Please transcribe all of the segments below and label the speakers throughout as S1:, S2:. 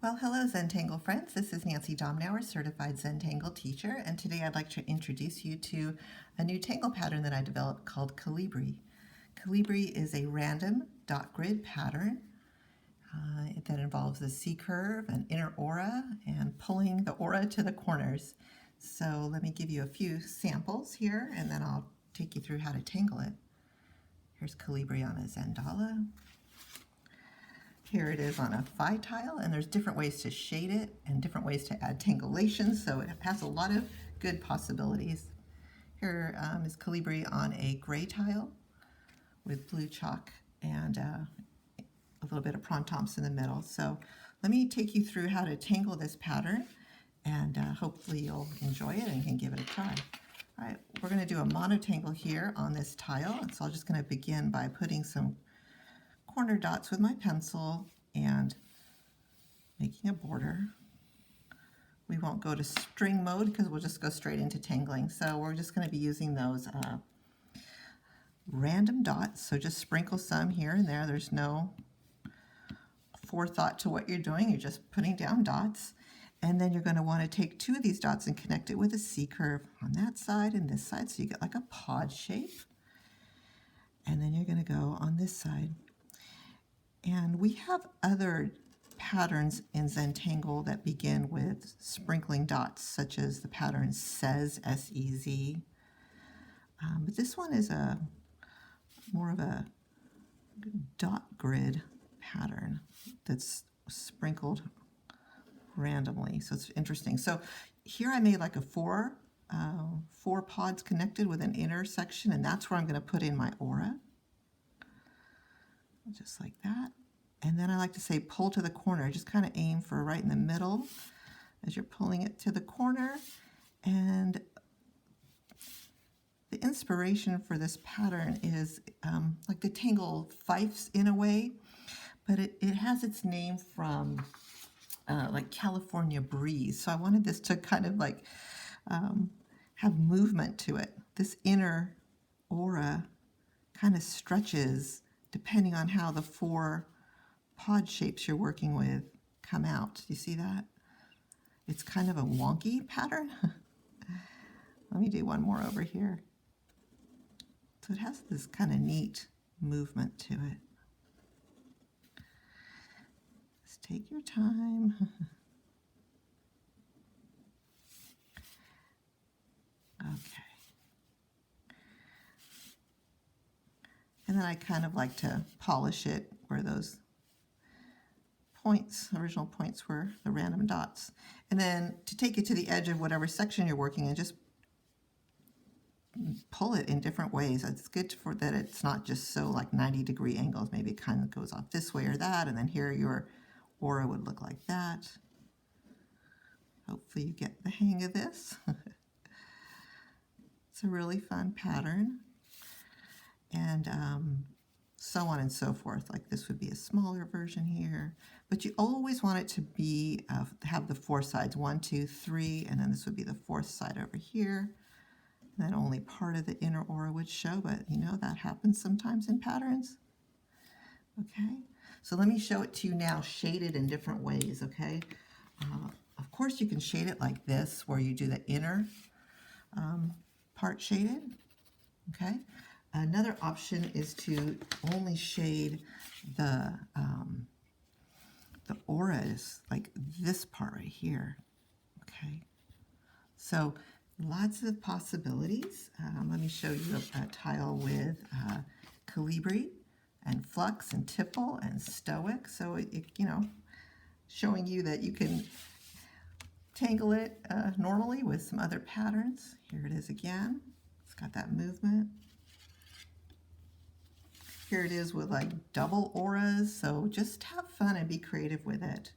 S1: Well, hello Zentangle friends. This is Nancy Domnauer, certified Zentangle teacher, and today I'd like to introduce you to a new tangle pattern that I developed called Calibree. Calibree is a random dot grid pattern that involves a C-curve, an inner aura, and pulling the aura to the corners. So let me give you a few samples here, and then I'll take you through how to tangle it. Here's Calibree on a Zendala. Here it is on a phi tile, and there's different ways to shade it and different ways to add tangulation, so it has a lot of good possibilities. Here is Calibree on a gray tile with blue chalk and a little bit of prontomps in the middle. So let me take you through how to tangle this pattern, and hopefully you'll enjoy it and can give it a try. All right, we're going to do a monotangle here on this tile, and so I'm just going to begin by putting some corner dots with my pencil and making a border. We won't go to string mode because we'll just go straight into tangling. So we're just going to be using those random dots. So just sprinkle some here and there. There's no forethought to what you're doing. You're just putting down dots. And then you're going to want to take two of these dots and connect it with a C-curve on that side and this side. So you get like a pod shape. And then you're going to go on this side. And we have other patterns in Zentangle that begin with sprinkling dots, such as the pattern SEZ, S-E-Z. But this one is more of a dot grid pattern that's sprinkled randomly. So it's interesting. So here I made like a four pods connected with an inner section, and that's where I'm going to put in my aura. Just like that. And then I like to say pull to the corner. Just kind of aim for right in the middle as you're pulling it to the corner. And the inspiration for this pattern is like the tangle fifes in a way, but it has its name from like California breeze. So I wanted this to kind of like have movement to it. This inner aura kind of stretches depending on how the four pod shapes you're working with come out. Do you see that? It's kind of a wonky pattern. Let me do one more over here. So it has this kind of neat movement to it. Just take your time. Okay. And then I kind of like to polish it where those points, original points were the random dots. And then to take it to the edge of whatever section you're working in, just pull it in different ways. It's good for that it's not just so like 90-degree angles. Maybe it kind of goes off this way or that, and then here your aura would look like that. Hopefully you get the hang of this. It's a really fun pattern. And so on and so forth. Like this would be a smaller version here, but you always want it to be have the four sides, 1, 2, 3, and then this would be the fourth side over here. And then only part of the inner aura would show, but you know that happens sometimes in patterns. Okay, so let me show it to you now, shaded in different ways. Okay, of course you can shade it like this, where you do the inner part shaded. Okay. Another option is to only shade the auras, like this part right here. Okay, so lots of possibilities. Let me show you a tile with Calibree and Flux and Tipple and Stoic. So it you know, showing you that you can tangle it normally with some other patterns. Here it is again. It's got that movement. Here it is with like double auras, so just have fun and be creative with it.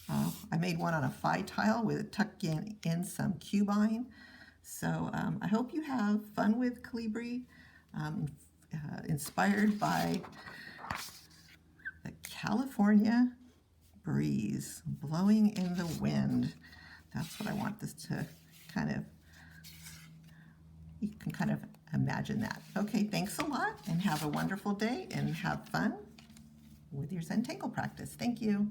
S1: I made one on a phi tile with tucking in some cubine. So I hope you have fun with Calibree, inspired by the California breeze blowing in the wind. That's what I want this to kind of, you can kind of imagine that. Okay, thanks a lot and have a wonderful day and have fun with your Zentangle practice. Thank you.